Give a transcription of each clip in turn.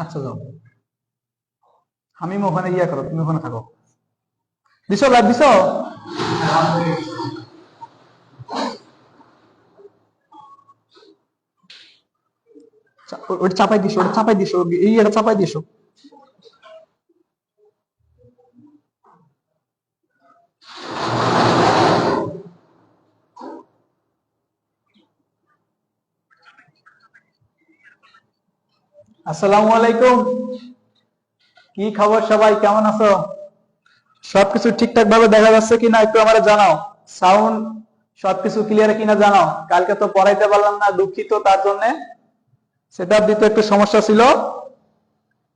আচ্ছা যাও, হামিম ওখানে ইয়া করো, তুমি ওখানে থাকো। দিছো, লাইভ দিছো? ওটা চাপাই দিছো, ওটা চাপাই দিছো, এই এটা চাপাই দিছো। আসসালামু আলাইকুম, কি খবর সবাই, কেমন আছো? সবকিছু ঠিকঠাক ভাবে দেখা যাচ্ছে কিনা একটু আমারে জানাও। সাউন্ড সবকিছু ক্লিয়ার কিনা জানাও। কালকে তো পড়াইতে পারলাম না, দুঃখিত তার জন্য। সেটআপ দিতে একটু সমস্যা ছিল,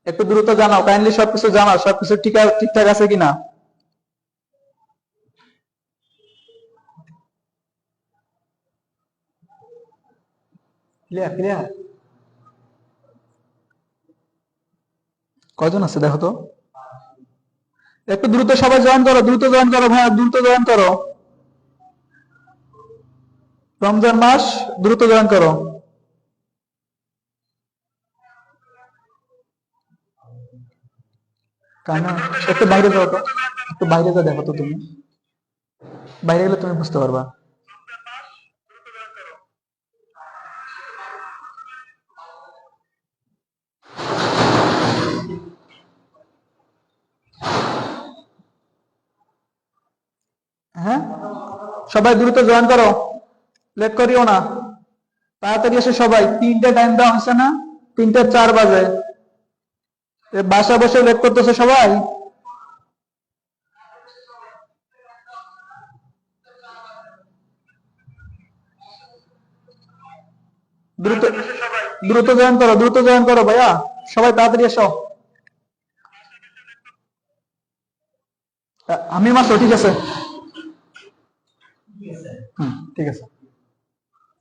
একটু দ্রুত জানাও, কাইন্ডলি সবকিছু জানাও, সবকিছু ঠিকঠাক আছে কিনা। Clear clear. কয়জন আছে দেখো তো, একটু দ্রুত সবাই জয়েন করো, দ্রুত জয়েন করো ভাই, দ্রুত জয়েন করো। রমজান মাস, দ্রুত জয়েন করো। কেন? একটু বাইরে যাও তো, একটু বাইরে যা, দেখো তো তুমি, বাইরে গেলে তুমি বুঝতে পারবা। হ্যাঁ, সবাই দ্রুত জয়েন করো, লেট করিও না, তাড়াতাড়ি এসে সবাই। 3টে টাইম দেওয়া হয়েছে না, 3:04 বাজে। বাসা বসে লেট করতেছে সবাই। দ্রুত দ্রুত জয়েন করো, দ্রুত জয়েন করো ভাইয়া, সবাই তাড়াতাড়ি এসো। আমি মাসো, ঠিক আছে। ঠিক আছে,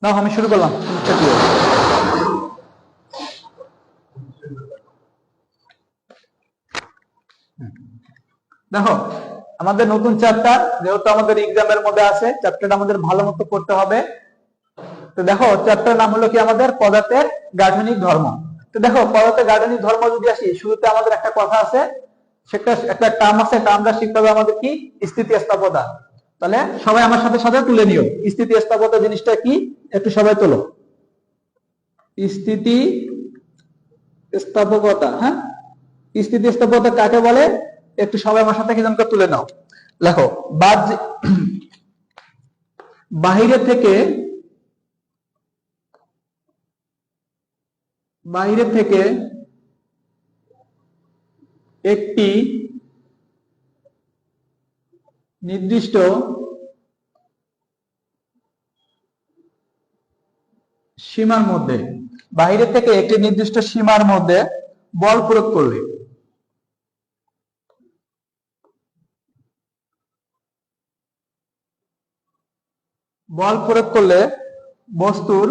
নাও আমি শুরু করলাম। দেখো, আমাদের নতুন চ্যাপ্টার, যেহেতু আমাদের এক্সামের মধ্যে আছে, চ্যাপ্টারটা আমাদের ভালো মতো পড়তে হবে। তো দেখো, চ্যাপ্টার নাম হলো কি আমাদের, পদার্থের গাঠনিক ধর্ম। তো দেখো, পদার্থের গাঠনিক ধর্ম যদি আসি, শুরুতে আমাদের একটা কথা আছে, সেটা একটা টার্ম আছে, টার্মটা শিখতে হবে আমাদের কি, স্থিতিস্থাপকতা। তাহলে সবাই আমার সাথে সাথে তুলে নিও, স্থিতিস্থাপকতা জিনিসটা কি, একটু সবাই তোলো। স্থিতিস্থাপকতা, হ্যাঁ, স্থিতিস্থাপকতা কাকে বলে, একটু সবাই আমার সাথে কি জানতে তুলে নাও। লেখো, বাহিরে থেকে বাইরে থেকে একটি নির্দিষ্ট সীমার মধ্যে, বাইরে থেকে একটি নির্দিষ্ট সীমার মধ্যে বল প্রয়োগ করলে, বল প্রয়োগ করলে বস্তুর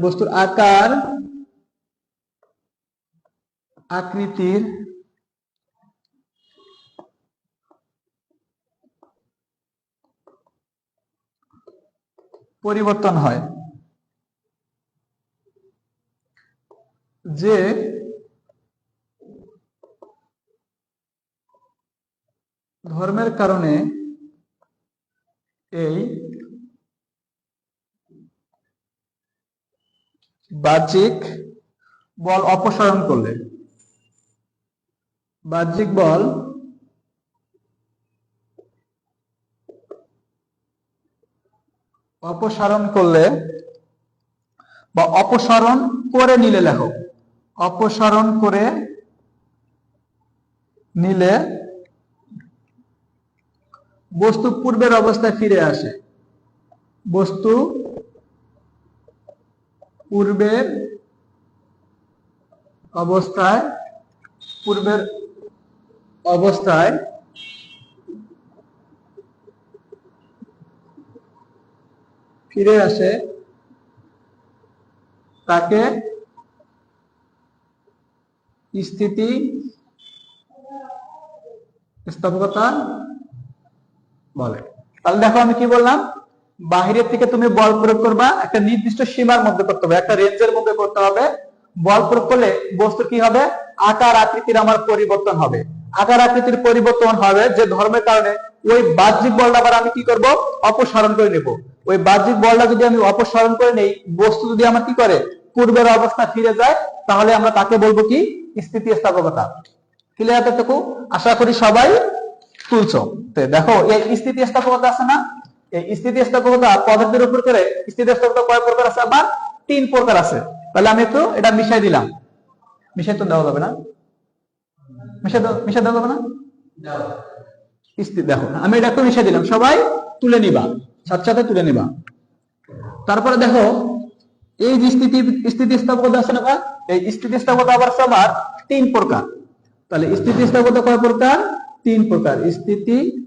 বস্তুর আকার, আকৃতির পরিবর্তন হয়, যে ধর্মের কারণে এই বাহ্যিক বল অপসারণ করলে, বাহ্যিক বল অপসারণ করলে বা অপসারণ করে নিলে, লেখো, অপসারণ করে নিলে বস্তু পূর্বের অবস্থায় ফিরে আসে, বস্তু পূর্বের অবস্থায় পূর্বের অবস্থায় ফিরে আসে, তাকে স্থিতি স্থাপকতা বলে। তাহলে দেখো, আমি কি বললাম, বাহিরের থেকে তুমি বল প্রয়োগ করবা, একটা নির্দিষ্ট সীমার মধ্যে করতে হবে, একটা রেঞ্জের মধ্যে করতে হবে। বল প্রয়োগ করলে বস্তু কি হবে, আকার আকৃতির আমার পরিবর্তন হবে। আকার আকৃতির পরিবর্তন হবে যে ধর্মের কারণে ওই বাহ্যিক বলটা আবার আমি কি করব, অপসারণ করে নেব। ওই বাহ্যিক বলটা যদি আমি অপসারণ করে নেই, বস্তু যদি আমার কি করে পূর্বের অবস্থা ফিরে যায়, তাহলে আমরা তাকে বলবো কি, স্থিতিস্থাপকতা। ক্লিয়ার এতটুকু? আশা করি সবাই তুলছো। দেখো এই স্থিতিস্থাপকতা আছে না, এই স্থিতিস্থাপকতা পদার্থের উপর করে স্থিতিস্থাপকতা কয় প্রকার আছে, আবার 3 প্রকার আছে। তাহলে আমি একটু এটা মিশাই দিলাম। মিশাই তো দেওয়া যাবে না, মিশাই দেওয়া যাবে না। দেখো আমি এটা একটু মিশাই দিলাম, সবাই তুলে নিবা, সাথে সাথে তুলে নিবা। তারপরে দেখো এই যে স্থিতিস্থাপকতা আছে না, এই স্থিতিস্থাপকতা আবার আমার 3 প্রকার। তাহলে স্থিতিস্থাপকতা কয় প্রকার, 3 প্রকার। স্থিতিস্থাপকতা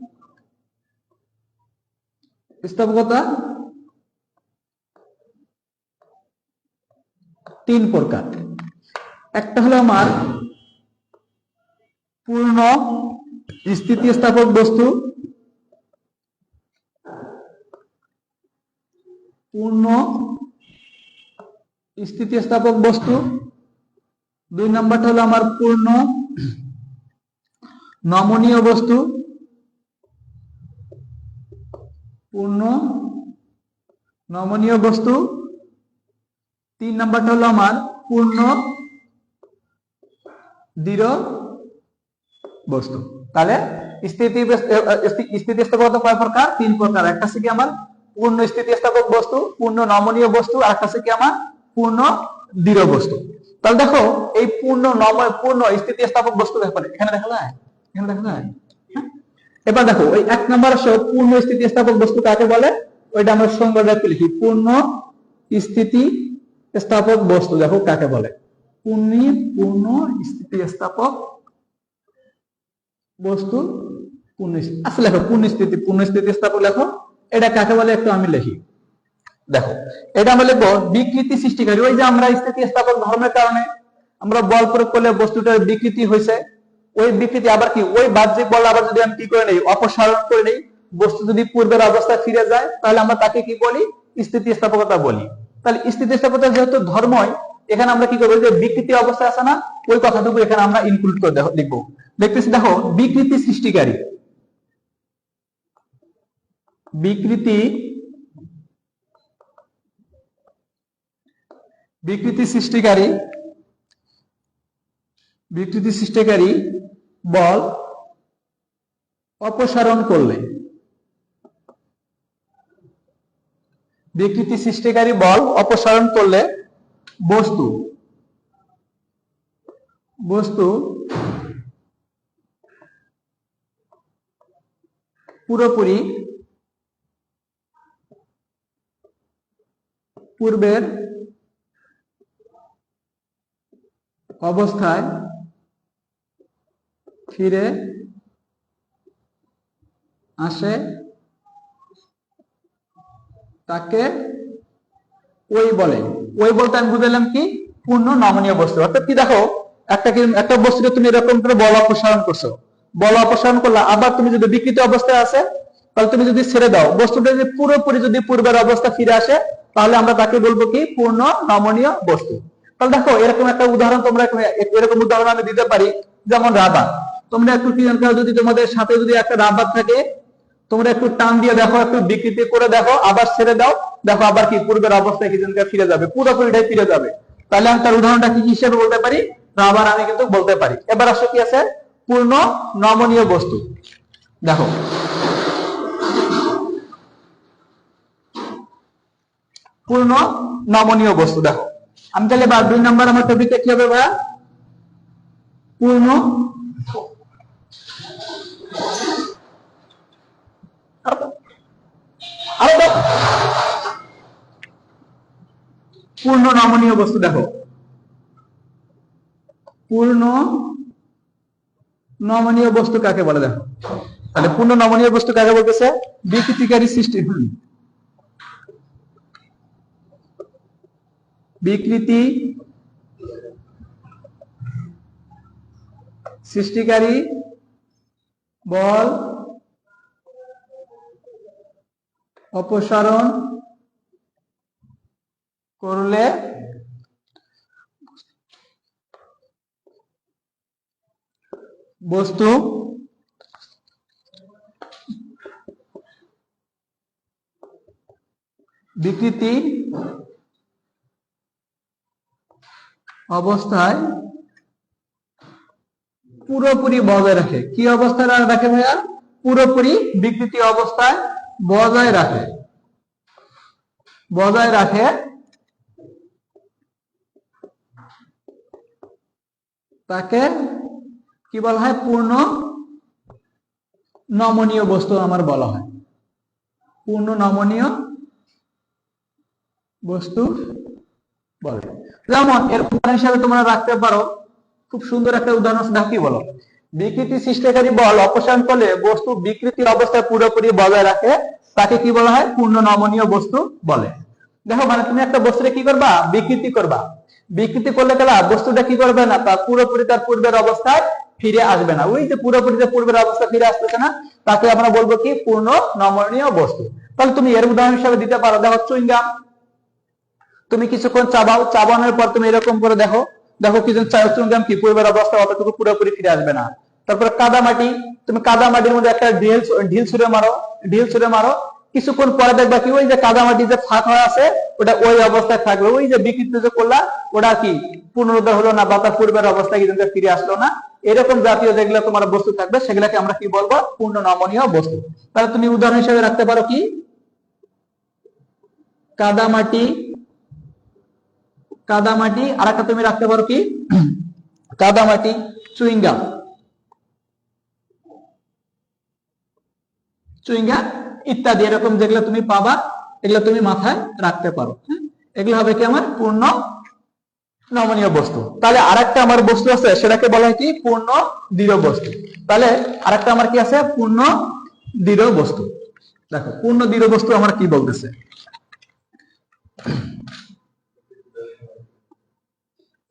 3 প্রকার। একটা হলো আমার পূর্ণ স্থিতিস্থাপক বস্তু, পূর্ণ স্থিতিস্থাপক বস্তু। 2 নাম্বারটা হলো আমার পূর্ণ নমনীয় বস্তু, পূর্ণ নমনীয় বস্তু। 3 নাম্বারটা হলো আমার পূর্ণ দৃঢ় বস্তু। তাহলে স্থিতিস্থাপকতা কয় প্রকার, 3 প্রকার। একটা আছে কি আমার পূর্ণ স্থিতিস্থাপক বস্তু, পূর্ণ নমনীয় বস্তু, আর একটা আছে কি আমার পূর্ণ দৃঢ় বস্তু। তাহলে দেখো এই পূর্ণ স্থিতিস্থাপক বস্তু দেখো এখানে দেখা যায়, এখানে দেখা যায়। এবার দেখো ওই 1 নম্বর পূর্ণ স্থিতিস্থাপক বস্তু কাকে বলে, ওইটা আমরা সংজ্ঞাটা লিখি। পূর্ণ স্থিতিস্থাপক বস্তু দেখো কাকে বলে, পূর্ণ স্থিতিস্থাপক বস্তু। আচ্ছা লেখো পূর্ণ স্থিতিস্থাপক লেখো, এটা কাকে বলে একটু আমি লিখি। দেখো এটা আমরা লিখবো বিকৃতি সৃষ্টিকারী। ওই যে আমরা স্থিতিস্থাপক ধর্মের কারণে আমরা বল প্রয়োগ করলে বস্তুটার বিকৃতি হয়েছে, ওই বিকৃতি আবার কি, ওই বাহ্যিক বল আবার যদি আমি কি করে নেই, অপসারণ করে নেই, বস্তু যদি পূর্বের অবস্থায় ফিরে যায়, তাহলে আমরা তাকে কি বলি, স্থিতিস্থাপকতা বলি। তাহলে স্থিতিস্থাপকতা যেহেতু ধর্মই, এখানে আমরা কি করবো, যে বিকৃতি অবস্থা আছে না, ওই কথাটুকু এখানে আমরা ইনক্লুড করে লিখবো। দেখতেছি দেখো বিকৃতি সৃষ্টিকারী, বিকৃতি সৃষ্টিকারী, বিকৃতি সৃষ্টিকারী বল অপসারণ করলে, বিকৃতি সৃষ্টিকারী বল অপসারণ করলে বস্তু পুরোপুরি পূর্বের অবস্থায় ফিরে আসে, তাকে ওই বলে। ওই বলতে আমি বুঝালাম কি, পূর্ণ নমনীয় বস্তু। অর্থাৎ কি দেখো একটা বস্তুকে তুমি এরকম করে বল অপসারণ করছো, বল অপসারণ করলে আবার তুমি যদি বিকৃত অবস্থায় আছে, তাহলে তুমি যদি ছেড়ে দাও, বস্তুটা যদি পুরোপুরি যদি পূর্বের অবস্থা ফিরে আসে, তাহলে আমরা তাকে বলবো কি, পূর্ণ নমনীয় বস্তু। তাহলে দেখো এরকম একটা উদাহরণ তোমরা এরকম উদাহরণ আমি দিতে পারি, যেমন রাবার। তোমরা একটু কি যদি তোমাদের সাথে যদি একটা রাবার থাকে, তোমরা একটু টান দিয়ে দেখো, একটু বিকৃতি করে দেখো, আবার ছেড়ে দাও, দেখো আবার কি পূর্বের অবস্থায় কি ফিরে যাবে, পুরোপুরিটাই ফিরে যাবে। তাহলে আমি তার উদাহরণটা কি হিসেবে বলতে পারি, রাবার আমি কিন্তু বলতে পারি। এবার আসো কি আছে, পূর্ণ নমনীয় বস্তু। দেখো পূর্ণ নমনীয় বস্তু, দেখো আমি তাহলে এবার 2 নাম্বার আমার টপিকটা কি হবে ভাইয়া, পূর্ণ পূর্ণ নমনীয় বস্তু। দেখো পূর্ণ নমনীয় বস্তু কাকে বলে, দেখো তাহলে পূর্ণ নমনীয় বস্তু কাকে বলতেছে, বিকৃতিকারী সৃষ্টি, বিকৃতি সৃষ্টিকারী বল অপসারণ করলে বস্তু বিকৃতি অবস্থায় পুরোপুরি বজায় রাখে। কি অবস্থায় রাখে ভাইয়া? পুরোপুরি বিকৃতি অবস্থায় বজায় রাখে। বজায় রাখে তাকে কি বলা হয়? পূর্ণ নমনীয় বস্তু আমার বলা হয়। পূর্ণ নমনীয় বস্তু বলে। যেমন এর উদাহরণ হিসাবে তোমরা রাখতে পারো, খুব সুন্দর একটা উদাহরণ আছে, কি বলো? বিকৃতি সৃষ্টিকারী বল অপসারণ করলে বস্তু বিকৃতি অবস্থায় পুরোপুরি বজায় রাখে তাকে কি বলা হয়? পূর্ণ নমনীয় বস্তু বলে। দেখো মানে তুমি একটা বস্তুকে কি করবা? বিকৃতি করবা। বিকৃতি করলে গেলা বস্তুটা কি করবে না? তার পুরোপুরি তার পূর্বের অবস্থায় ফিরে আসবে না। ওই যে পুরোপুরি যে পূর্বের অবস্থা ফিরে আসতেছে না, তাকে আমরা বলবো কি? পূর্ণ নমনীয় বস্তু। তাহলে তুমি এর উদাহরণ হিসাবে দিতে পারো, দেখো চুইংগাম। তুমি কিছুক্ষণ চাবাও, চাবানোর পর তুমি এরকম করে দেখো, দেখো কিছু চুইংগাম কি পূর্বের অবস্থা অতটুকু পুরোপুরি ফিরে আসবে না। তারপর কাদামাটি, তুমি কাদামাটির মধ্যে একটা ঢিল ছুঁড়ে মারো, ঢিল ছুঁড়ে মারো, কিছুক্ষণ পরে দেখবা কি ওই যে কাদামাটি যে ফাঁক হয়ে আছে ওটা ওই অবস্থায় থাকবে। ওই যে বিকৃতি যে করলা ওটা কি পুনরুদ্ধার হলো না, বা তার পূর্বের অবস্থায় কিন্তু ফিরে আসলো না। এরকম জাতীয় যেগুলো তোমার বস্তু থাকবে সেগুলাকে আমরা কি বলবো? পূর্ণ নমনীয় বস্তু। তাহলে তুমি উদাহরণ হিসেবে রাখতে পারো কি? কাদামাটি, কাদামাটি। আর একটা তুমি রাখতে পারো কি? কাদামাটি, চুইংগাম, চুইংগাম ইত্যাদি। এরকম যেগুলো তুমি পাবা এগুলো তুমি মাথায় রাখতে পারো। এগুলো হবে কি? আমার পূর্ণ নমনীয় বস্তু। তাহলে আরেকটা আমার বস্তু আছে, সেটাকে বলা হয় কি? পূর্ণ দৃঢ় বস্তু। তাহলে আরেকটা আমার কি আছে? পূর্ণ দৃঢ় বস্তু। দেখো পূর্ণ দৃঢ় বস্তু আমার কি বলতেছে?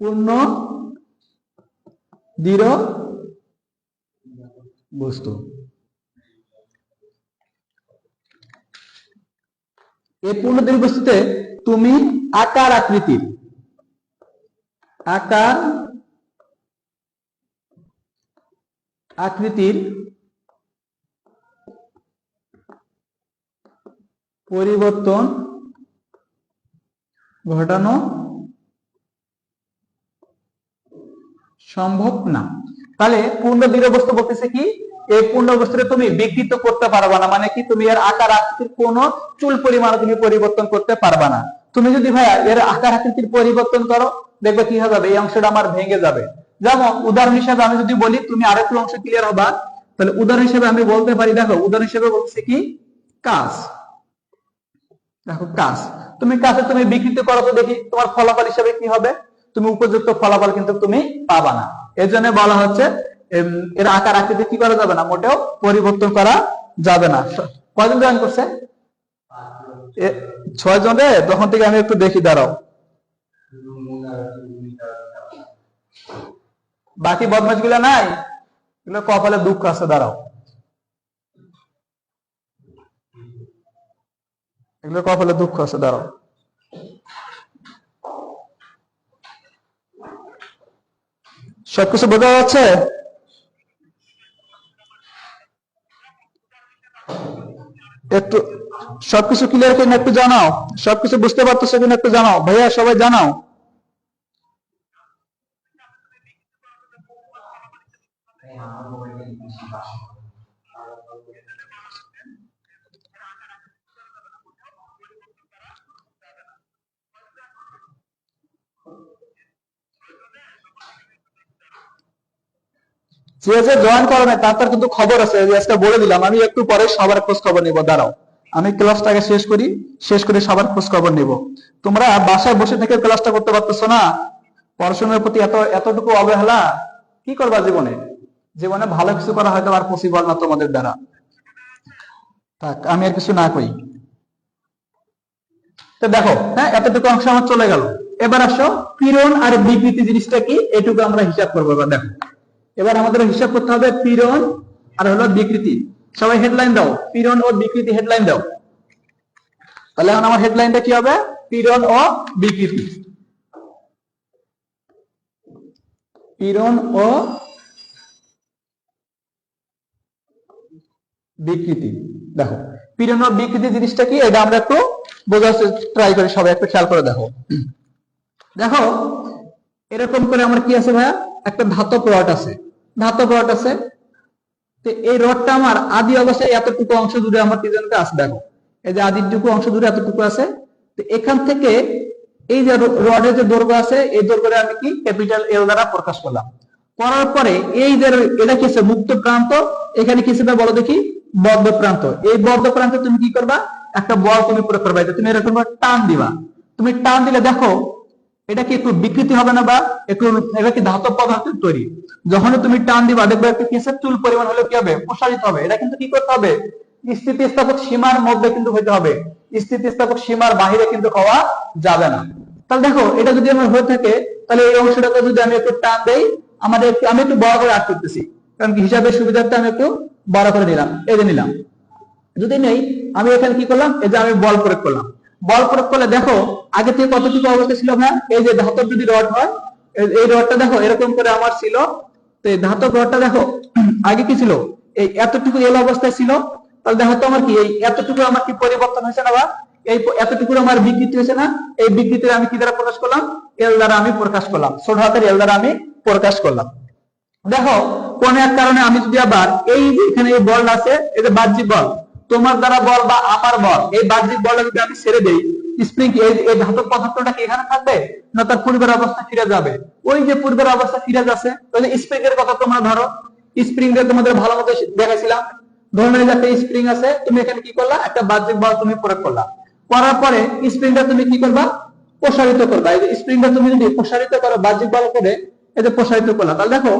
পূর্ণ দৃঢ় বস্তু, এই পূর্ণ দৃঢ় বস্তুতে তুমি আকার আকৃতির, আকার আকৃতির পরিবর্তন ঘটানো সম্ভব না। তাহলে পূর্ণ দৃঢ় বস্তু বলতেছে কি? এই পূর্ণ বস্তুকে তুমি বিকৃত করতে পারবা না। মানে কি? তুমি এর আকার আকৃতির কোন চুল পরিমাণ তুমি পরিবর্তন করতে পারবা না। তুমি যদি ভাইয়া এর আকার আকৃতির পরিবর্তন করো, দেখবে কি হবে? এই অংশটা আমার ভেঙে যাবে। যেমন উদাহরণ হিসেবে আমি যদি বলি, তুমি আরেকটু অংশ ক্লিয়ার হবা, তাহলে উদাহরণ হিসেবে আমি বলতে পারি, দেখো উদাহরণ হিসেবে বলছে কি? কাজ। দেখো কাজ, তুমি কাজে তুমি বিকৃত করো তো দেখি তোমার ফলাফল হিসেবে কি হবে? তুমি উপযুক্ত ফলাফল কিন্তু তুমি পাবা না। এর জন্য বলা হচ্ছে এর আকার আকৃতি কি করা যাবে না? মোটেও পরিবর্তন করা যাবে না। কয়জন জয়েন করছে? 6 জন রে। তখন থেকে আমি একটু দেখি, দাঁড়াও। বাকি বদমাশ গুলা নাই, এগুলো কপালে দুঃখ আছে, দাঁড়াও। এগুলো কপালে দুঃখ আছে, দাঁড়াও। সবকিছু বোঝা যাচ্ছে? একটু সবকিছু ক্লিয়ার কিনা একটু জানাও। সবকিছু বুঝতে পারতেছো কিনা একটু জানাও ভাইয়া, সবাই জানাও। যে যে জয়েন করে না তার কিন্তু খবর আছে, আজকে বলে দিলাম। আমি একটু পরে সবার খোঁজ খবর নিব, দাঁড়াও। আমি ক্লাসটাকে শেষ করি, শেষ করে সবার খোঁজ খবর নিব। তোমরা বাসায় বসে থেকে ক্লাসটা করতে পারতেছো না? পড়াশোনার প্রতি এতটুকু অবহেলা, কি করবা জীবনে? জীবনে ভালো কিছু করা হয়তো আর পসিবল না তোমাদের দ্বারা। থাক, আমি আর কিছু না কই। তো দেখো, হ্যাঁ, এতটুকু অংশ আমার চলে গেল। এবার আসো পীড়ন আর বিকৃতি জিনিসটা কি, এটুকু আমরা হিসাব করবো। এবার দেখো, এবার আমাদের হিসাব করতে হবে পীড়ন আর হলো বিকৃতি। সবাই হেডলাইন দাও, পীড়ন ও বিকৃতি হেডলাইন দাও। তাহলে এখন আমার হেডলাইনটা কি হবে? পীড়ন ও বিকৃতি। পীড়ন ও বিকৃতি। দেখো পীড়ন ও বিকৃতি জিনিসটা কি, এটা আমরা একটু বোঝার ট্রাই করি, সবাই একটু খেয়াল করে দেখো। দেখো এরকম করে আমার কি আছে ভাইয়া, একটা ধাতব রড আছে, ধাতব রড আছে। তো এই রডটা আমার আদি অবস্থায় এতটুকু অংশ জুড়ে আমার কি জানতে আছে, দেখো এই যে আদিটুকু অংশ জুড়ে এতটুকু আছে। তো এখান থেকে এই যে রডের যে দৈর্ঘ্য আছে, এই দৈর্ঘ্যটা আমি কি ক্যাপিটাল এল দ্বারা প্রকাশ করলাম। করার পরে এই যে এটা কি মুক্ত প্রান্ত, এখানে কি ছিল বলো দেখি, বদ্ধ প্রান্ত। এই বদ্ধ প্রান্তে তুমি কি করবা, একটা বল তুমি প্রয়োগ করবা। তুমি এরকম টান দিবা, তুমি টান দিলে দেখো এটা কি একটু বিকৃতি হবে না, বা একটু এটা কি ধাতব পদার্থের তৈরি। যখন তুমি টান দিবা দেখবে একটু কি চুল পরিমাণ হলে কি হবে, প্রসারিত হবে। এটা কিন্তু কি করতে হবে, স্থিতিস্থাপক সীমার মধ্যে কিন্তু হইতে হবে, স্থিতিস্থাপক সীমার বাহিরে কিন্তু হওয়া যাবে না। তাহলে দেখো এটা যদি আমার হয়ে থাকে, তাহলে এই অংশটাকে যদি আমি একটু টান দেই, আমি একটু বড় করে আট করতেছি, কারণ হিসাবের সুবিধার্থে আমি একটু বড় করে নিলাম, এই যে নিলাম। যদি নেই আমি এখানে কি করলাম, এই যে আমি বল প্রয়োগ করলাম। বল প্রয়োগ করলে দেখো আগে থেকে কতটুকু অবস্থা ছিল না, এই যে ধাতব যদি রড হয়, এই রডটা দেখো এরকম করে আমার ছিল। তো এই ধাতব রডটা দেখো আগে কি ছিল, এই এতটুকু এল অবস্থায় ছিল। তাহলে দেখো তো আমার কি এই এতটুকু আমার কি পরিবর্তন হয়েছে না, বা এই এতটুকু আমার বিকৃতি হয়েছে না। এই বিকৃতি আমি কি দ্বারা প্রকাশ করলাম, এল দ্বারা আমি প্রকাশ করলাম, ছোট হাতের এল দ্বারা আমি প্রকাশ করলাম। দেখো কোন এক কারণে আমি যদি আবার এই যে এখানে এই বল আছে, এই যে বাহ্যিক বল, তোমার দ্বারা বল বা আমার বল, এই বাহ্যিক বলটা যদি আমি ছেড়ে দেই, স্প্রিং এই ধাতব পদার্থটা কি এখানে থাকবে না, তার পূর্বের অবস্থা ফিরে যাবে। ওই যে পূর্বের অবস্থা ফিরে যাচ্ছে, ওই যে স্প্রিং এর কথা তোমরা ধরো, স্প্রিং দিয়ে তোমাদের ভালো মতো দেখাইছিলাম। ধরনের একটা স্প্রিং আছে, তুমি এখানে কি করলা, একটা বাহ্যিক বল তুমি প্রয়োগ করলা। করার পরে স্প্রিংটা তুমি কি করবা, প্রসারিত করবা। এই যে স্প্রিংটা তুমি যদি প্রসারিত করো বাহ্যিক বল করে, এই যে প্রসারিত করলা, তাহলে দেখো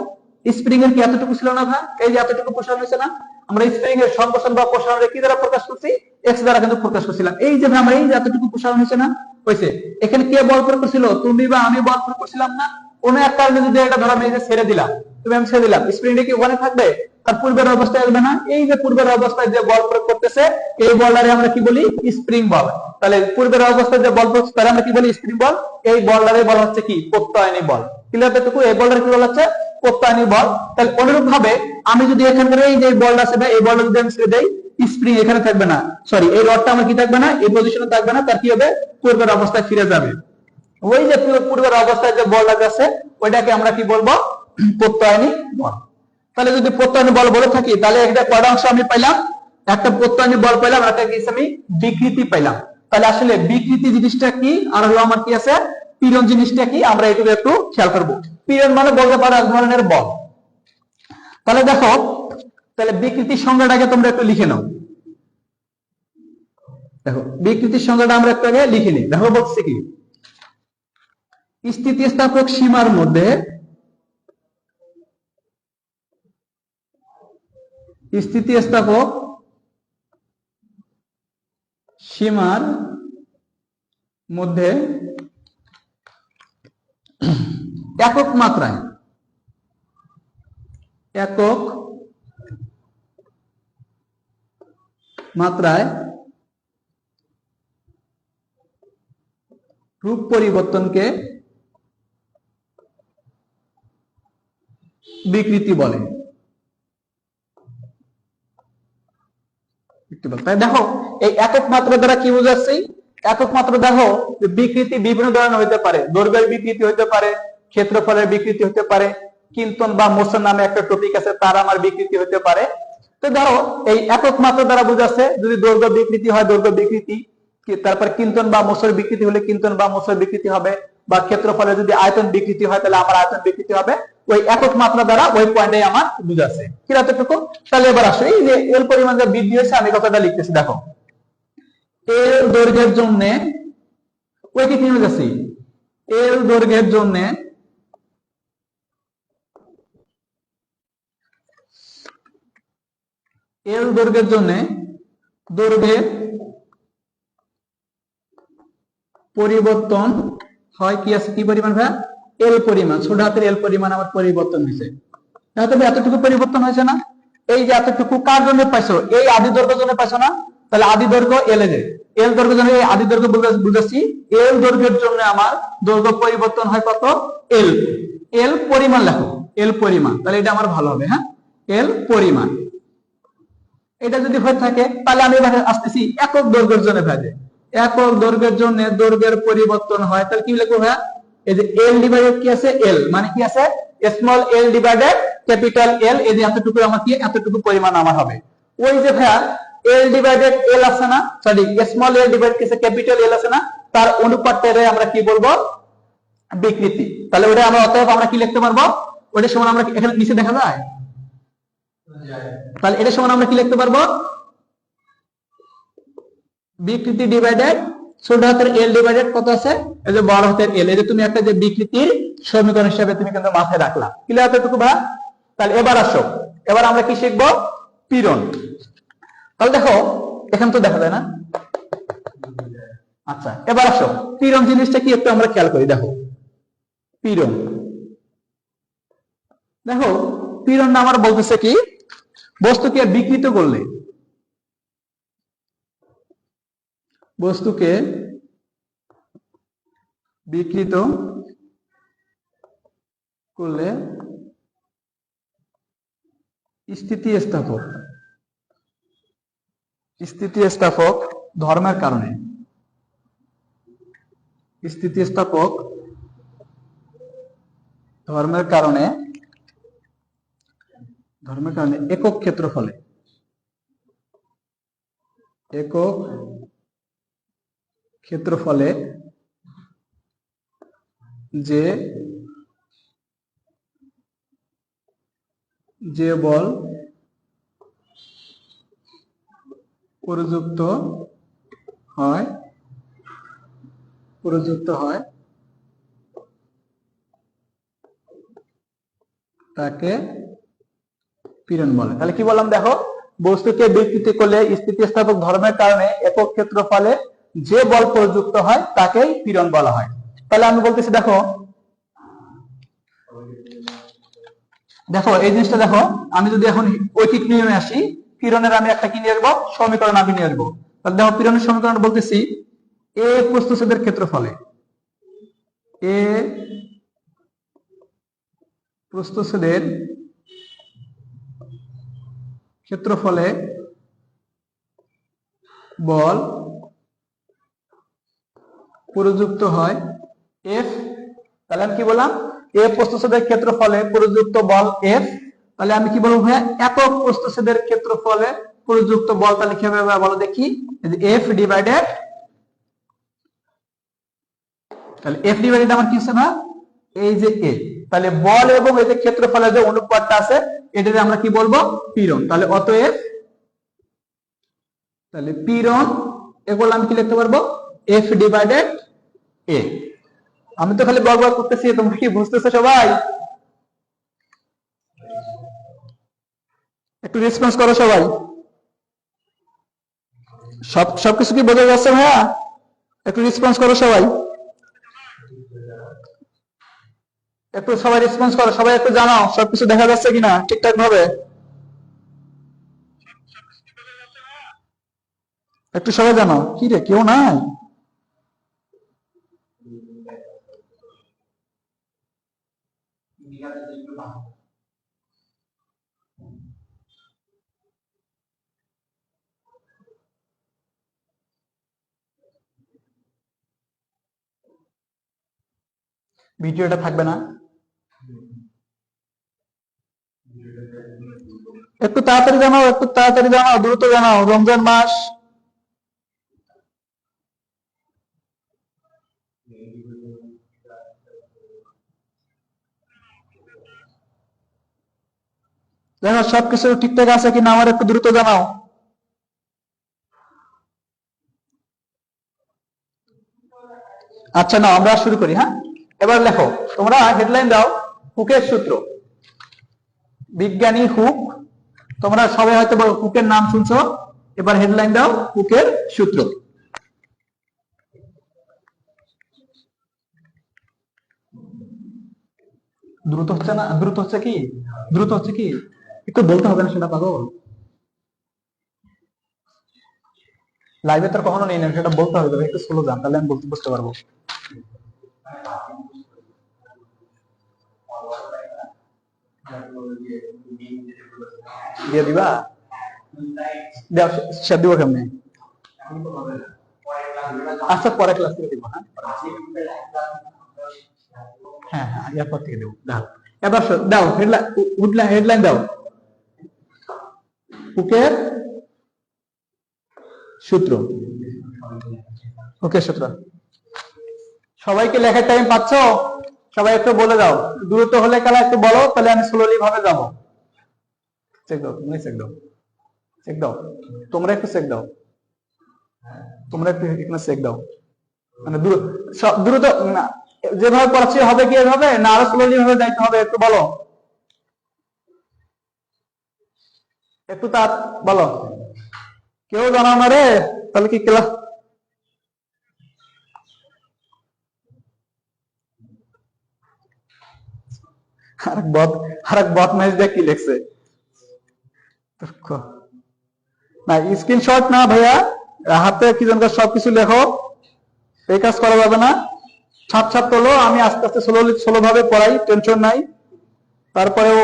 স্প্রিং এর কি এতটুকু ছিল না ভাই, এই যে এতটুকু প্রসারণ হয়েছে না। আমরা স্প্রিং এর সংকোচন বা প্রসারণ কি দ্বারা প্রকাশ করছি, এক্স দ্বারা কিন্তু প্রকাশ করছিলাম। এই যে আমরা এই যে এতটুকু প্রসারণ হয়েছে না, হয়েছে। এখানে কে বল প্রয়োগ করছিল, তুমি বা আমি বল প্রয়োগ করছিলাম না। কোন এক কারণে যদি এটা ধরো আমি এই যে ছেড়ে দিলাম, তুমি আমি ছেড়ে দিলাম, স্প্রিংটা কি ওখানে থাকবে, তার পূর্বের অবস্থায় আসবে না। এই যে পূর্বের অবস্থায় যে বল প্রয়োগ করতেছে, এই বলটারে আমরা কি বলি, স্প্রিং বল। তাহলে পূর্বের অবস্থায় যে বল প্রয়োগ তাহলে আমরা কি বলি, স্প্রিং বল। এই বলটারে বলা হচ্ছে কি, প্রত্যয়নী বল। ক্লিয়ার? এতটুকু এই বলটারে কি বলা হচ্ছে, প্রত্যয়নী বল। তাহলে অনুরূপ ভাবে আমি যদি এখানকার এই যে বলটা আছে, এই বলটা যদি আমি ছেড়ে দেই, স্প্রিং এখানে থাকবে না, সরি এই রডটা আমার কি থাকবে না, এই পজিশনে থাকবে না, তার কি হবে, পূর্বের অবস্থায় ফিরে যাবে। ওই যে পূর্বের অবস্থায় যে বলটা আছে, ওইটাকে আমরা কি বলবো, প্রত্যয়নী বল। তাহলে যদি প্রত্যয়নী বল বলে থাকি, তাহলে একটা কয়টা অংশ আমি পাইলাম, একটা প্রত্যয়নী বল পাইলাম, একটা কি আমি বিকৃতি পাইলাম। তাহলে আসলে বিকৃতি জিনিসটা কি, আর হলো আমার কি আছে, পীড়ন জিনিসটা কি, আমরা এটুকু একটু খেয়াল করবো। পীড়ন মানে বলতে পারো এক ধরনের বল। তাহলে দেখো, তাহলে বিকৃতির সংজ্ঞাটাকে তোমরা একটু লিখে নাও। দেখো বিকৃতির সংজ্ঞাটা আমরা একটু আগে লিখে নিই। দেখো বলছে কি, স্থিতিস্থাপক সীমার মধ্যে স্থিতিস্থাপক সীমার মধ্যে একক মাত্রায় রূপ পরিবর্তনকে বিকৃতি বলে। তাই দেখো এই একক মাত্রা দ্বারা কি বোঝাচ্ছি, একক মাত্রা দেখো বিকৃতি বিভিন্ন ধরনের হইতে পারে, দৈর্ঘ্যের বিকৃতি হইতে পারে, ক্ষেত্রফলের বিকৃতি হইতে পারে, কিন্তন বা মোশন নামে একটা টপিক আছে, তার আমার বিকৃতি হইতে পারে। তো ধরো এই একক মাত্রা দ্বারা বোঝাচ্ছে, যদি দৈর্ঘ্য বিকৃতি হয় দৈর্ঘ্য বিকৃতি, তারপর কিন্তন বা মোশর বিকৃতি হলে কিন্তন বা মোশর বিকৃতি হবে, বা ক্ষেত্রফলে যদি আয়তন বিকৃতি হয় তাহলে আমার আয়তন বিকৃতি হবে। ওই একক মাত্রা দ্বারা ওই পয়েন্টে আমার বুঝাচ্ছে কি এতটুকু। তাহলে এবার আসো, এই যে এল পরিমাণ যে বৃদ্ধি হয়েছে, আমি কথাটা লিখতেছি। দেখো এল দৈর্ঘ্যের জন্য ওই কি নিয়ে যাচ্ছি, এল দৈর্ঘ্যের জন্য দৈর্ঘ্যের পরিবর্তন হয় কি আছে, কি পরিমাণ ভাই, এল পরিমাণ, ছোট হাতের এল পরিমাণ আমার পরিবর্তন হয়েছে। তবে এতটুকু পরিবর্তন হয়েছে না, এই যে এতটুকু কার জন্য পাইছো, এই আদি দৈর্ঘ্যের জন্য পাইছো না, তাহলে আদি দৈর্ঘ্য এল এ এল দৈর্ঘ্যের জন্য আদি দৈর্ঘ্য বুঝাচ্ছি, এল দৈর্ঘ্যের জন্য আমার দৈর্ঘ্য পরিবর্তন হয় কত, এল। এল পরিমাণ লেখো, এল পরিমাণ, তাহলে এটা আমার ভালো হবে। হ্যাঁ, এল পরিমাণ এটা যদি হয়ে থাকে তাহলে আমি এবার আসতেছি একক দৈর্ঘ্যের জন্য ভাজে। একক দৈর্ঘ্যের জন্য দৈর্ঘ্যের পরিবর্তন হয়, তাহলে কি লিখবো ভাইয়া, এই যে এল ডিভাইডেড কি আছে, এল মানে কি আছে, স্মল এল ডিভাইডেড ক্যাপিটাল এল, এই যে এতটুকু আমার কি, এতটুকু পরিমাণ আমার হবে। ওই যে ভাইয়া এল ডিভাইডেড এল আছে না, সরি স্মল এল ডিভাইডেড কি আছে, ক্যাপিটাল এল আছে না, তার অনুপাতটারে আমরা কি বলবো, বিকৃতি। তাহলে ওটা আমরা অতএব আমরা কি লিখতে পারবো, ওটা সমান আমরা এখানে নিচে দেখা যায়, তাহলে এটা সমান আমরা কি লিখতে পারবো, বিকৃতি ডিভাইডেড ছোট হাতের এল ডিভাইডেড কত আছে, এই যে বড় হাতের এল। এই যে তুমি একটা যে বিকৃতির সমীকরণ হিসেবে তুমি কিন্তু মাথায় রাখলা, ক্লিয়ার এতটুকু ভাই। তাহলে এবার আসো, এবার আমরা কি শিখবো, পীড়ন। তাহলে দেখো এখানে তো দেখা যায় না, আচ্ছা এবার আসো পীড়ন জিনিসটা কি একটু আমরা খেয়াল করি। দেখো পীড়ন, দেখো পীড়ন না আমার বলতেছে কি, বস্তুকে বিকৃত করলে, বস্তুকে বিকৃত করলে স্থিতিস্থাপক ধর্মের কারণে, স্থিতিস্থাপক ধর্মের কারণে একক ক্ষেত্রফলে, একক ক্ষেত্রফলে যে বল প্রযুক্ত হয় তাকে পীড়ন বলে। তাহলে কি বললাম, দেখো বস্তুকে বিকৃতি করলে স্থিতিস্থাপক ধর্মের কারণে একক ক্ষেত্রফলে যে বল প্রযুক্ত হয় তাকেই পীড়ন বলা হয়। তাহলে আমি বলতেছি দেখো, দেখো এই জিনিসটা দেখো, আমি যদি এখন ঐকিক নিয়মে আসি, পীড়নের আমি একটা কি নিয়ে আসবো, সমীকরণ আমি নিয়ে আসবো। তাহলে দেখো পীড়নের সমীকরণ বলতেছি, এ প্রস্থচ্ছেদের ক্ষেত্রফলে, এ প্রস্থচ্ছেদের ক্ষেত্রফলে বল প্রযুক্ত হয় এফ। তাহলে আমি কি বললাম, এ প্রস্থচ্ছেদের ক্ষেত্রফলে প্রযুক্ত বল এফ। তাহলে আমি কি বলবো ভাইয়া, একক প্রস্থচ্ছেদের ক্ষেত্রফলে প্রযুক্ত বল, তাহলে কি হবে বলো দেখি, এফ ডিভাইডেড, তাহলে এফ ডিভাইডেড আমার কি আছে না, এই যে এ। তাহলে বল এবং এই যে ক্ষেত্রফলের যে অনুপাতটা আছে এটাকে আমরা কি বলবো, পীড়ন। তাহলে অতএব, তাহলে পীড়ন এগুলো আমি কি লিখতে পারবো, এফ ডিভাইডেড এ। আমি তো খালি বর্গ করতেছি, তোমরা কি বুঝতেছো সবাই, একটু রেসপন্স করো সবাই, সবকিছু কি বোঝা যাচ্ছে ভাইয়া, একটু রেসপন্স করো সবাই, একটু সবাই রেসপন্স করো, সবাই একটু জানাও সবকিছু দেখা যাচ্ছে কিনা ঠিকঠাক ভাবে, একটু সবাই জানাও। কি রে, কেউ নাই? ভিডিওটা থাকবে না, একটু তাড়াতাড়ি জানাও, একটু তাড়াতাড়ি জানাও, দ্রুত জানাও, রমজান মাস। দেখো সবকিছু ঠিকঠাক আছে কিনা আমার একটু দ্রুত জানাও। আচ্ছা না, আমরা শুরু করি। হ্যাঁ, এবার লেখো, তোমরা হেডলাইন দাও, হুকের সূত্র, বিজ্ঞানী হুক। তোমরা সবাই হয়তো হুকের নাম শুনছো, এবার হেডলাইন দাও, হুকের সূত্র। দ্রুত হচ্ছে না, দ্রুত হচ্ছে কি, দ্রুত হচ্ছে কি, একটু বলতে হবে না সেটা পাগল। লাইভে তো কখনো নেই না, সেটা বলতে হবে, একটু স্লো যান, তাহলে আমি বলতে বুঝতে পারবো। দিয়ে দিবা, সে দিব কেমনে? আচ্ছা পরে ক্লাস থেকে দিব। হ্যাঁ হ্যাঁ এরপর থেকে দেবো। দাও এবার দাও হেডলাইন দাও। হুকের সূত্র। হুকের সূত্র। সবাইকে লেখার টাইম পাচ্ছ? সবাই একটু বলে দাও, দ্রুত হলে কালা একটু বলো, তাহলে আমি স্লোলি ভাবে যাবো। চেক দাও, তুমি চেক দাও, চেক দাও, তোমরা একটু চেক দাও, তোমরা একটু এখানে চেক দাও। মানে দ্রুত না, যেভাবে পড়াচ্ছি হবে কি এভাবে, না আরো স্লোলি ভাবে যাইতে হবে, একটু বলো, একটু তার বলো। কেউ জানাও না রে, তাহলে কি ক্লাস? আরেক বট ম্যাচ দেখ কি লিখছে না, স্ক্রিনশট না ভাইয়া, হাতে কি জানতো সবকিছু লেখো, এই কাজ করা যাবে না। ছাপ ছাপ তোলো, আমি আস্তে আস্তে স্লো ভাবে পড়াই, টেনশন নাই। তারপরেও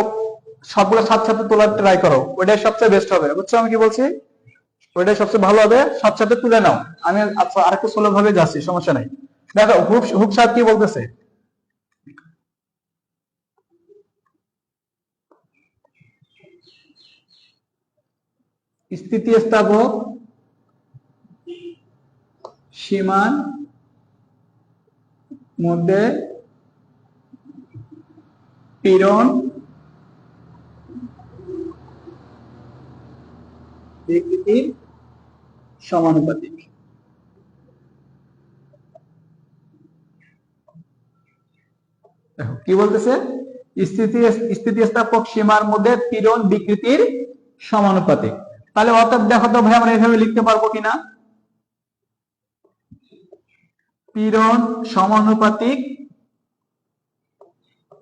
সবগুলো সাথে সাথে তোলার ট্রাই করো, ওইটাই সবচেয়ে বেস্ট হবে, বুঝছো আমি কি বলছি? ওইটাই সবচেয়ে ভালো হবে, সাথে সাথে তুলে নাও। আমি আচ্ছা আরেকটু স্লো ভাবে যাচ্ছি, সমস্যা নাই। দেখো হুক সাহেব কি বলতেছে, স্থিতিস্থাপক সীমার মধ্যে পীড়ন বিকৃতির সমানুপাতিক। কি বলতেছে? স্থিতিস্থাপক সীমার মধ্যে পীড়ন বিকৃতির সমানুপাতিক। তাহলে অর্থাৎ দেখো তো ভাই আমরা এইভাবে লিখতে পারবো কিনা, পীড়ন সমানুপাতিক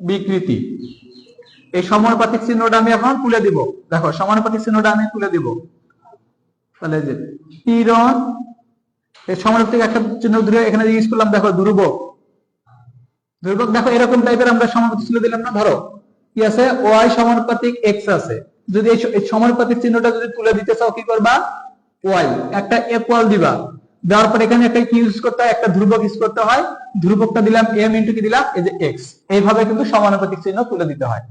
বিকৃতি। এই সমানুপাতিক চিহ্নটা আমি এখন তুলে দিব, দেখো সমানুপাতিক চিহ্নটা আমি তুলে দিব। তাহলে যে পীড়ন, এই সমানুপাতিক একটা চিহ্ন ধরে এখানে ইউজ করলাম, দেখো ধ্রুবক। ধ্রুবক দেখো এরকম টাইপের আমরা সমানুপাতিক চিহ্ন দিলাম না, ধরো কি আছে, ওয়াই সমানুপাতিক এক্স আছে। যদি এই সমানুপাতিক চিহ্নটা যদি তুলে দিতে চাও কি করবা, ওয়াই একটা ইকুয়াল দিবা, দেওয়ার পর এখানে একটা কি ইউজ করতে হয়, একটা ধ্রুবক ইউজ করতে হয়। ধ্রুবকটা দিলাম এম ইন্টু কি দিলাম, এই যে এক্স। এইভাবে কিন্তু সমানুপাতিক চিহ্ন তুলে দিতে হয়।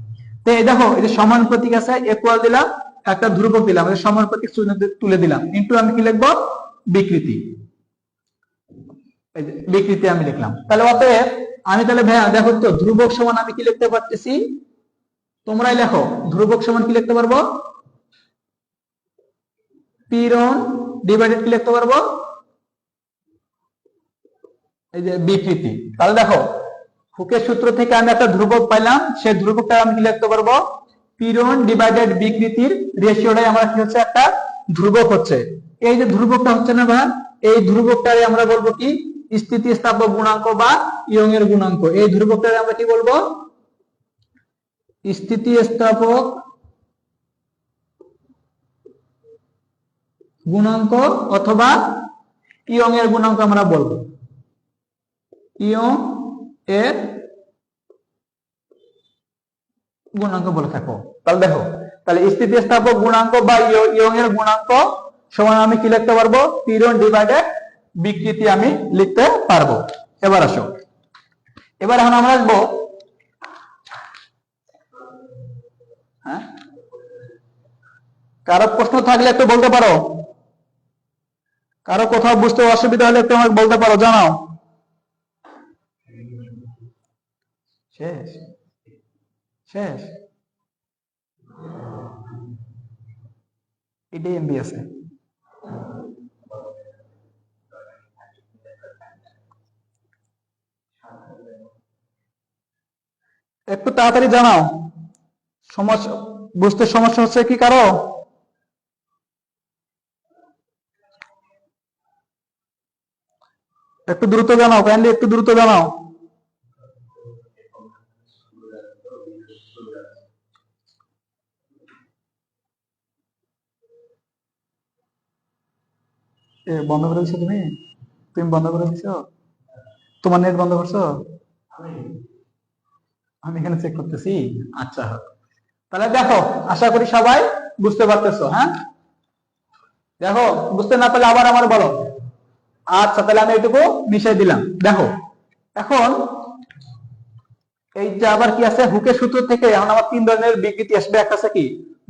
তো এই দেখো এই যে সমানুপাতিক আছে, ইকুয়াল দিলাম, একটা ধ্রুবক দিলাম, এই সমানুপাতিক চিহ্ন তুলে দিলাম, ইন্টু আমি কি লিখবো, বিকৃতি। এই যে বিকৃতি আমি লিখলাম। তাহলে অতএব আমি তাহলে ভাইয়া দেখো তো, ধ্রুবক সমান আমি কি লিখতে পারতেছি, তোমরাই লেখো, ধ্রুবক সমান কি লিখতে পারবো, পীড়ন ডিভাইডেড কি লিখতে পারবো, এই যে বিকৃতি। তাহলে দেখো হুকের সূত্র থেকে আমি একটা ধ্রুবক পাইলাম, সেই ধ্রুবকটা আমি কি লিখতে পারবো, পীড়ন ডিভাইডেড বিকৃতির রেশিওটাই আমরা কি হচ্ছে, একটা ধ্রুবক হচ্ছে। এই যে ধ্রুবকটা হচ্ছে না ভাই, এই ধ্রুবকটারে আমরা বলবো কি, স্থিতিস্থাপক গুণাঙ্ক বা ইয়ং এর গুণাঙ্ক। এই ধ্রুবকটারে আমরা কি বলবো, স্থিতিস্থাপক গুণাঙ্ক অথবা ইয়ং এর গুণাঙ্ক আমরা বলবো, ইয়ং এর গুণাঙ্ক বলে থাকো। তাহলে দেখো, তাহলে স্থিতিস্থাপক গুণাঙ্ক বা ইয়ং এর গুণাঙ্ক সমান আমি কি লিখতে পারবো, পীড়ন ডিভাইডেড বিকৃতি আমি লিখতে পারবো। এবার আসো, এবার এখন আমরা আসবো, হ্যাঁ কারো প্রশ্ন থাকলে একটু বলতে পারো, কারো কোথাও বুঝতে অসুবিধা হলে একটু আমাকে বলতে পারো, জানাও। শেষ শেষ এটাই এমবি আছে। একটু তাড়াতাড়ি জানাও, সমস্যা বুঝতে সমস্যা হচ্ছে কি কারো? একটু দ্রুত জানাও, কাইন্ডলি একটু দ্রুত জানাও। বন্ধ করে দিছো তুমি? তুমি বন্ধ করে দিছো? তোমার নেট বন্ধ করছো? আমি এখানে চেক করতেছি। আচ্ছা, তাহলে দেখো, আশা করি সবাই বুঝতে পারতেছো। হ্যাঁ, দেখো, বুঝতে না পারলে আবার আমার বলো। আচ্ছা, তাহলে আমি এটুকু মিশাই দিলাম। দেখো, এখন এই যে আবার কি আছে, হুকের সূত্র থেকে এখন আমার তিন ধরনের বিকৃতি আসবে। একটা আছে কি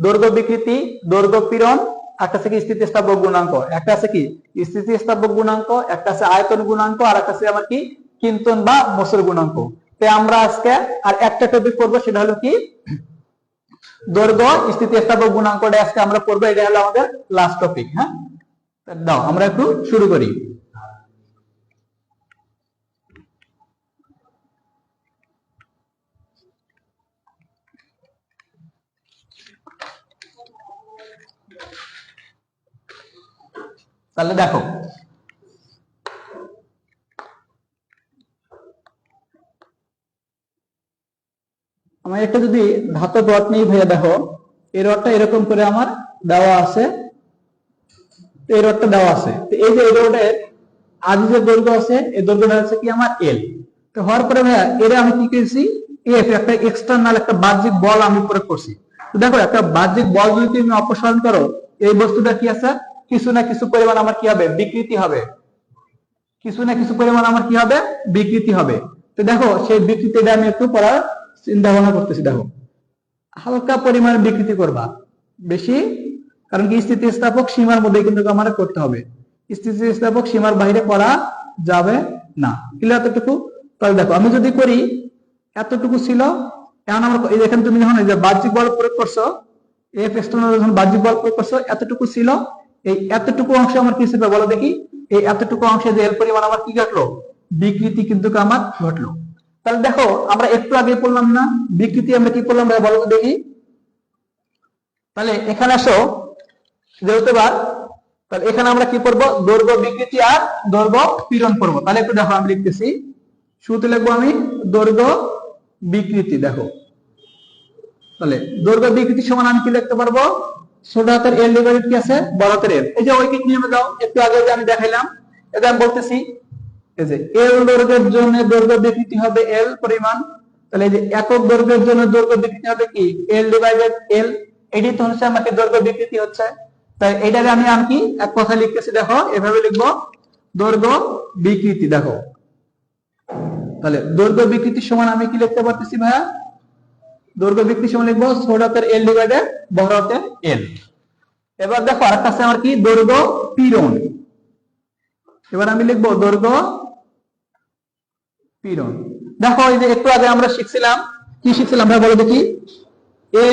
দৈর্ঘ্য বিকৃতি, দৈর্ঘ্য পীড়ন, একটা আছে কি স্থিতিস্থাপক গুণাঙ্ক, একটা আছে কি স্থিতিস্থাপক গুণাঙ্ক, একটা আছে আয়তন গুণাঙ্ক, আর একটা আছে আমার কি কিন্তন বা মোসর গুণাঙ্ক। তাই আমরা আজকে আর একটা টপিক পড়বো, সেটা হলো কি দৈর্ঘ্য স্থিতিস্থাপক গুণাঙ্কটা আজকে আমরা পড়বো। এটা হলো আমাদের লাস্ট টপিক। হ্যাঁ, দাও আমরা একটু শুরু করি। তাহলে দেখো, আমার একটা যদি ধাতব রড নেই ভাইয়া, দেখো এই রডটা এরকম করে আমার দেওয়া আছে, এই রডটা দেওয়া আছে। তো এই যে এই রডের আদি যে দৈর্ঘ্য আছে, এই দৈর্ঘ্যটা হচ্ছে কি আমার এল। তো হওয়ার পরে ভাইয়া এর আমি কি করেছি, এফ, একটা এক্সটার্নাল একটা বাহ্যিক বল আমি প্রয়োগ করছি। তো দেখো, একটা বাহ্যিক বল যদি তুমি অপসারণ করো, এই বস্তুটা কি আছে, কিছু না কিছু পরিমাণ আমার কি হবে, বিকৃতি হবে। কিছু না কিছু পরিমাণ আমার কি হবে, বিকৃতি হবে। তো দেখো, সেই বিকৃতিটা আমি একটু পড়ার চিন্তা ভাবনা করতেছি। দেখো, হালকা পরিমাণে বিকৃতি করবা, বেশি, কারণ কি স্থিতিস্থাপক সীমার মধ্যে কিন্তু আমার করতে হবে, স্থিতিস্থাপক সীমার বাইরে করা যাবে না। ক্লিয়ার এতটুকু? তাহলে দেখো, আমি যদি করি এতটুকু ছিল, এখন আমরা এখানে তুমি যখন এই যে বাহ্যিক বল প্রয়োগ করছো, এফ এক্সটার্নাল যখন বাহ্যিক বল প্রয়োগ করছো, এতটুকু ছিল, এই এতটুকু অংশ আমার কি ছিল বলো দেখি, এই এতটুকু অংশে যে এর পরিমাণ আমার কি ঘটলো, বিকৃতি কিন্তু আমার ঘটলো। তাহলে দেখো, আমরা একটু আগে পড়লাম না বিকৃতি, আমরা কি পড়লাম ভাই বলো তো দেখি। তাহলে এখানে আসো, যেহেতু বার, তাহলে এখানে আমরা কি পড়বো, দৈর্ঘ্য বিকৃতি আর দৈর্ঘ্য পীড়ন পড়বো। তাহলে একটু দেখো, আমি লিখতেছি, শুরুতে লিখবো আমি দৈর্ঘ্য বিকৃতি। দেখো, তাহলে দৈর্ঘ্য বিকৃতি সমান আমি কি লিখতে পারবো, ছোট হাতের এল ডিভাইডেড কি আছে, বড় হাতের এল। এই যে ঐকিক নিয়মে দাও, একটু আগে যে আমি দেখাইলাম, এটা আমি বলতেছি, এই যে এল দৈর্ঘ্যের জন্য দৈর্ঘ্য বিকৃতি হবে এল পরিমাণ। তাহলে এই যে একক দৈর্ঘ্যের জন্য দৈর্ঘ্য বিকৃতি হবে কি এল ডিভাইডেড এল। এটি তো হচ্ছে আমাকে দৈর্ঘ্য বিকৃতি হচ্ছে। তাই এটারে আমি কি এক কথা লিখতেছি, দেখো এভাবে লিখবো, দৈর্ঘ্য বিকৃতি। দেখো, তাহলে দৈর্ঘ্য বিকৃতি সমান আমি কি লিখতে পারতেছি ভাইয়া, দৈর্ঘ্য বিকৃতি সমান লিখবো ছোট হাতের এল ডিভাইডেড বড় হাতের এল। এবার দেখো, আরেকটা আছে আমার কি দৈর্ঘ্য পীড়ন। এবার আমি লিখবো দৈর্ঘ্য পীড়ন। দেখো, এই যে একটু আগে আমরা শিখছিলাম, কি শিখছিলাম ভাই বলো দেখি, এ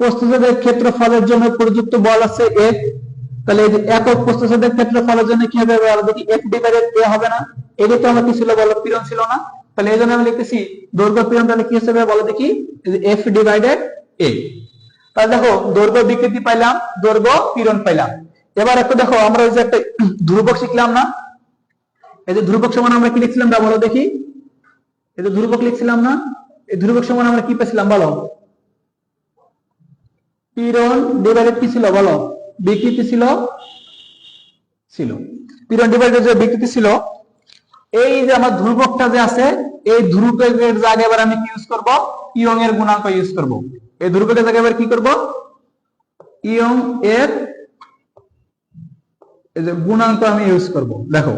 প্রস্থচ্ছেদের ক্ষেত্রফলের জন্য প্রযুক্ত বল আছে এফ। তাহলে এই যে একক প্রস্থচ্ছেদের ক্ষেত্রফলের জন্য কি হবে বলো দেখি, এফ ডিভাইডেড এ হবে না? এটা তো আমার কি ছিল বলো, পীড়ন ছিল না? তাহলে এই জন্য আমি লিখতেছি দৈর্ঘ্য পীড়ন, তাহলে কি হবে বলো দেখি, এফ ডিভাইডেড এ। তাহলে দেখো, দৈর্ঘ্য বিকৃতি পাইলাম, দৈর্ঘ্য পীড়ন পাইলাম। এবার একটু দেখো, আমরা ওই যে একটা ধ্রুবক শিখলাম না, এই যে ধ্রুবক সমান আমরা কি লিখছিলাম বলো দেখি, এই যে ধ্রুবক লিখছিলাম না, এই ধ্রুবক সমান আমরা কি পেয়েছিলাম বলো, পীড়ন ডিভাইডেড কি ছিল বলো, বিকৃতি ছিল, পীড়ন ডিভাইডেড যে বিকৃতি ছিল। এই যে আমার ধ্রুবকটা যে আছে, এই ধ্রুবকের জায়গায় এবার আমি কি ইউজ করব, ইয়ং এর গুণাঙ্ক ইউজ করব। এই ধ্রুবকের জায়গায় এবার কি করব, ইয়ং এর এই যে গুণাঙ্ক আমি ইউজ করব। দেখো,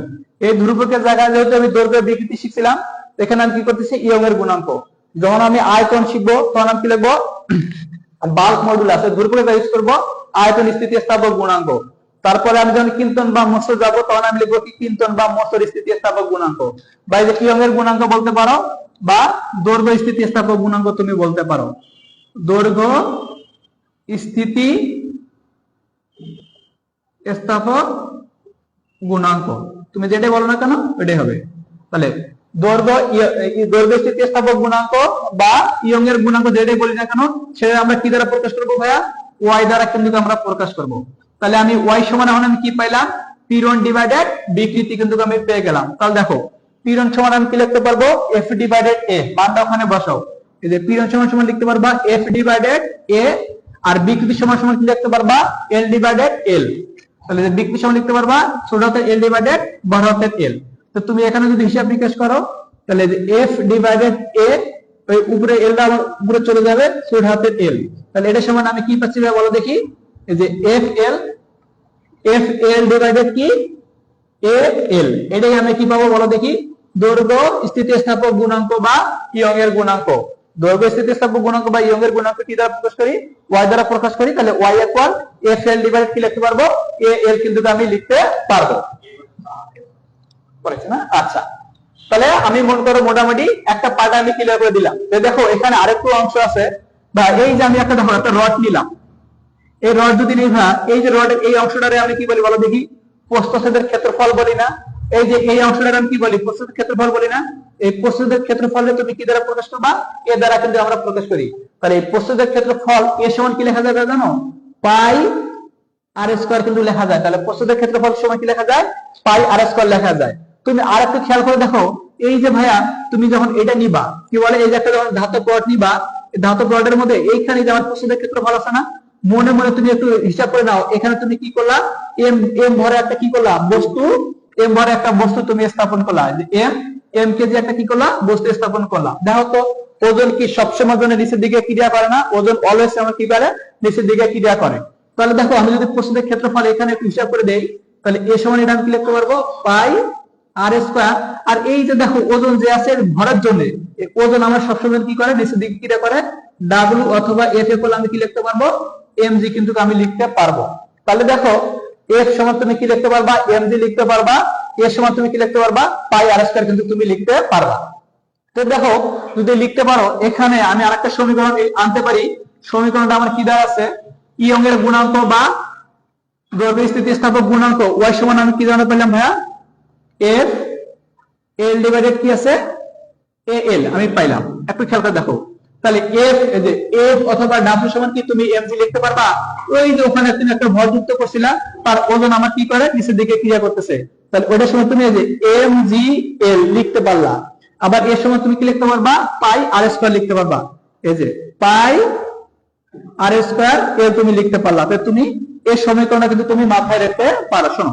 এই ধ্রুবকের জায়গায় যেহেতু আমি দৈর্ঘ্য বিকৃতি শিখছিলাম, এখানে আমি কি করতেছি, ইয়ং এর গুণাঙ্ক। যখন আমি আয়তন শিখবো, তখন আমি কি লিখবো, বাল্ক মডুলাস, ধ্রুবকের ইউজ করব আয়তন স্থিতিস্থাপক গুণাঙ্ক। তারপরে আমি যখন কিন্তন বা মোসর যাব, তখন আমি লিখবো কি কিন্তন বা মোসর স্থিতিস্থাপক গুণাঙ্ক। বা এই যে ইয়ং এর গুণাঙ্ক বলতে পারো, বা দৈর্ঘ্য স্থিতিস্থাপক গুণাঙ্ক তুমি বলতে পারো, দৈর্ঘ্য স্থিতি স্থাপক গুণাঙ্ক, তুমি যেটাই বলো না কেন এটাই হবে। তাহলে দৈর্ঘ্য স্থিতিস্থাপক গুণাঙ্ক বা ইয়ং এর গুণাঙ্ক যেটাই বলি না কেন, সেটা আমরা কি দ্বারা প্রকাশ করবো ভাইয়া, ওয়াই দ্বারা কিন্তু আমরা প্রকাশ করব। তাহলে আমি ওয়াই সমান এখন আমি কি পাইলাম, পীড়ন ডিভাইডেড বিকৃতি কিন্তু আমি পেয়ে গেলাম। তাহলে দেখো, পীড়ন সমান আমি কি লিখতে পারবো, এফ ডিভাইডেড এ, মানটা ওখানে বসাও। এই যে পীড়ন সমান সমান লিখতে পারবা এফ ডিভাইডেড এ, আর বিকৃতি সমান সমান কি লিখতে পারবা, এল ডিভাইডেড এল। তাহলে বিগ পি সমান লিখতে পারবা ছোট হাতের এল ডিভাইডেড বড় হাতের এল। তো তুমি এখানে যদি হিসাব নিকাশ করো তাহলে এফ ডিভাইডেড এ, ওই উপরে এলটা উপরে চলে যাবে ছোট হাতের এল। তাহলে এটা সমান আমি কি পাচ্ছি বলো দেখি, এই যে এফ এল ডিভাইডেড কি এ এল, এটাই আমি কি পাবো বলো দেখি, দৈর্ঘ্য স্থিতিস্থাপক গুণাঙ্ক বা ইয়ং এর গুণাঙ্ক। দৈর্ঘ্য স্থিতিস্থাপক গুণাঙ্ক বা ইয়ং এর গুণাঙ্ক কি দ্বারা প্রকাশ করি, ওয়াই দ্বারা প্রকাশ করি। তাহলে Y equal F L divided কি লিখতে পারবো, এ এল কিন্তু আমি লিখতে পারবো, না? আচ্ছা, তাহলে আমি মনে করো মোটামুটি একটা পার্ট আমি ক্লিয়ার করে দিলাম। দেখো এখানে আরেকটু অংশ আছে, বা এই যে আমি একটা দেখো একটা রড নিলাম, এই রড যদি নিই, এই যে রডের এই অংশটারে আমি কি বলি বলো দেখি, প্রস্থচ্ছেদের ক্ষেত্রফল বলি না? এই যে এই অংশটারে আমি কি বলি, প্রস্থচ্ছেদের ক্ষেত্রফল বলি না? এই প্রস্থচ্ছেদের ক্ষেত্রফলকে তুমি কি দ্বারা প্রকাশ করবা, এ দ্বারা কিন্তু আমরা প্রকাশ করি। তাহলে এই প্রস্থচ্ছেদের ক্ষেত্রফল এ সমান কি লেখা যাবে জানো, পাই আর স্কয়ার কিন্তু লেখা যায়। তাহলে প্রস্থচ্ছেদের ক্ষেত্রফল সমান কি লেখা যায়, পাই আর স্কয়ার লেখা যায়। তুমি আর একটু খেয়াল করে দেখো, এই যে ভাইয়া তুমি যখন এটা নিবা, কি বলে, এই যে একটা যখন ধাতব রড নিবা, ধাতব রডের মধ্যে এইখানে যে আমার প্রস্থচ্ছেদের ক্ষেত্রফল আছে না, মনে মনে তুমি একটু হিসাব করে নাও, এখানে তুমি কি করলা, এম এম ভরে একটা কি করলা বস্তু, এম ভরে একটা বস্তু তুমি স্থাপন করলা, এম এম কেজি একটা কি করলা বস্তু স্থাপন করলা। দেখো তো ওজন কি সবসময় ওজনের নিচের দিকে ক্রিয়া করে না, ওজন অলওয়েজ আমার কি করে নিচের দিকে ক্রিয়া করে। তাহলে দেখো আমি যদি প্রস্থচ্ছেদের ক্ষেত্রফল এখানে একটু হিসাব করে দেই, তাহলে এ সমান এটা আমি কি লিখতে পারবো, পাই আর স্কয়ার। আর এই যে দেখো ওজন যে আছে ভরের জন্য, ওজন আমার সবসময় কি করে নিচের দিকে ক্রিয়া করে, ডাব্লিউ অথবা এফ ইকুয়াল আমি কি লিখতে পারবো, এমজি কিন্তু আমি লিখতে পারবো। তাহলে দেখো এফ সমান তুমি কি লিখতে পারবা, এমজি লিখতে পারবা, এ সমান তুমি কি লিখতে পারবা, পাই আর স্কয়ার কিন্তু তুমি লিখতে পারবা। তো দেখো যদি লিখতে পারো, এখানে আমি আরেকটা সমীকরণ আনতে পারি। সমীকরণটা আমার কি দেওয়া আছে, ইয়ং এর গুণাঙ্ক বা দৈর্ঘ্য স্থিতিস্থাপক গুণাঙ্ক ওয়াই সমান আমি কি জানতে পারলাম ভাইয়া, এফ এল ডিভাইডেড কি আছে এ এল আমি পাইলাম। একটু খেয়াল করে দেখো, তাহলে এফ এই যে এফ অথবা ডাব্লিউ সমান কি তুমি এমজি লিখতে পারবা, ওই যে ওখানে তুমি একটা ভর যুক্ত করছিলা, তার ওজন আমার কি করে নিচের দিকে ক্রিয়া করতেছে। তাহলে ওইটার সময় তুমি এই যে এম জি এল লিখতে পারলা। আবার এর সময় তুমি কি লিখতে পারবা, পাই আর স্কয়ার লিখতে পারবা, এই যে পাই আর স্কয়ার এল তুমি লিখতে পারলা। তাহলে তুমি এই সমীকরণটা কিন্তু তুমি মাথায় রাখতে পারো। শোনো,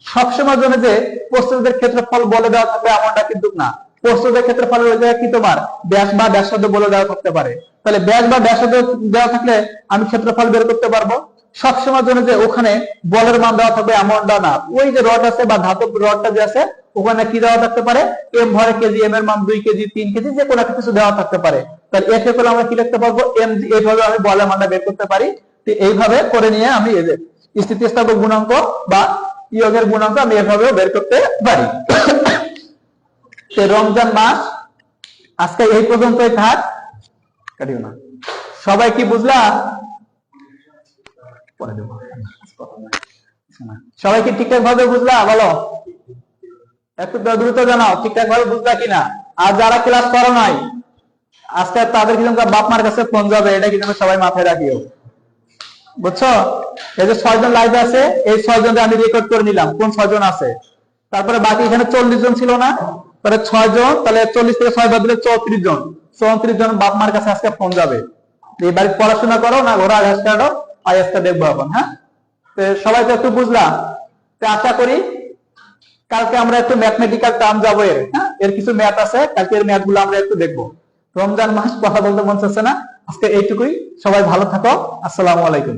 সবসময় জন্য যে প্রস্থচ্ছেদের ক্ষেত্রফল বলে দেওয়া থাকবে এমনটা কিন্তু না। প্রস্থচ্ছেদের ক্ষেত্রফলের ওই জায়গায় কি তোমার ব্যাস বা ব্যাসার্ধ বলে দেওয়া থাকতে পারে। তাহলে ব্যাস বা ব্যাসার্ধ দেওয়া থাকলে আমি ক্ষেত্রফল বের করতে পারবো। সবসময় জন্য যে ওখানে বলের মান দেওয়া থাকবে এমনটা না। ওই যে রড আছে বা ধাতব রডটা যে আছে, ওখানে কি দেওয়া থাকতে পারে, এম ভরে কেজি, এম এর মান 2 কেজি 3 কেজি যে কোনো কিছু দেওয়া থাকতে পারে। তাহলে এফ এর আমরা কি লিখতে পারবো, এম জি, এইভাবে আমি বলের মানটা বের করতে পারি। তো এইভাবে করে নিয়ে আমি এই যে স্থিতিস্থাপক গুণাঙ্ক বা ইয়গের গুণাঙ্ক আমি এভাবেও বের করতে পারি। রমজান মাস আজকে এই পর্যন্তই থাক, কাটিও না। সবাই কি বুঝলা, পরে দেব, সবাই কি ঠিকঠাক ভাবে বুঝলা বলো, একটু দ্রুত জানাও ঠিকঠাক ভাবে বুঝলা কিনা। আর যারা ক্লাস করো নাই আজকে তাদের কিন্তু বাপ মার কাছে ফোন যাবে, এটা কিন্তু সবাই মাথায় রাখিও, বুঝছো? এই যে 6 জন লাইভে আছে, এই 6 জন আমি রেকর্ড করে নিলাম কোন 6 জন আছে। তারপরে বাকি এখানে 40 জন ছিল না, তাহলে 6 জন, তাহলে 40 থেকে 6 বাদ দিলে 34 জন। 34 জন বাপ মার কাছে আজকে ফোন যাবে, এই বাড়ি পড়াশোনা করো না ঘোরা ঘাস কাটো, আইএসটা দেখবো এখন। হ্যাঁ, তো সবাই তো একটু বুঝলা। তো আশা করি কালকে আমরা একটু ম্যাথমেটিক্যাল টার্ম যাবো, এর কিছু ম্যাথ আছে, কালকে এর ম্যাথ গুলো আমরা একটু দেখবো। রমজান মাস কথা বলতে মন চাচ্ছে না, আজকে এইটুকুই। সবাই ভালো থাকো, আসসালামু আলাইকুম।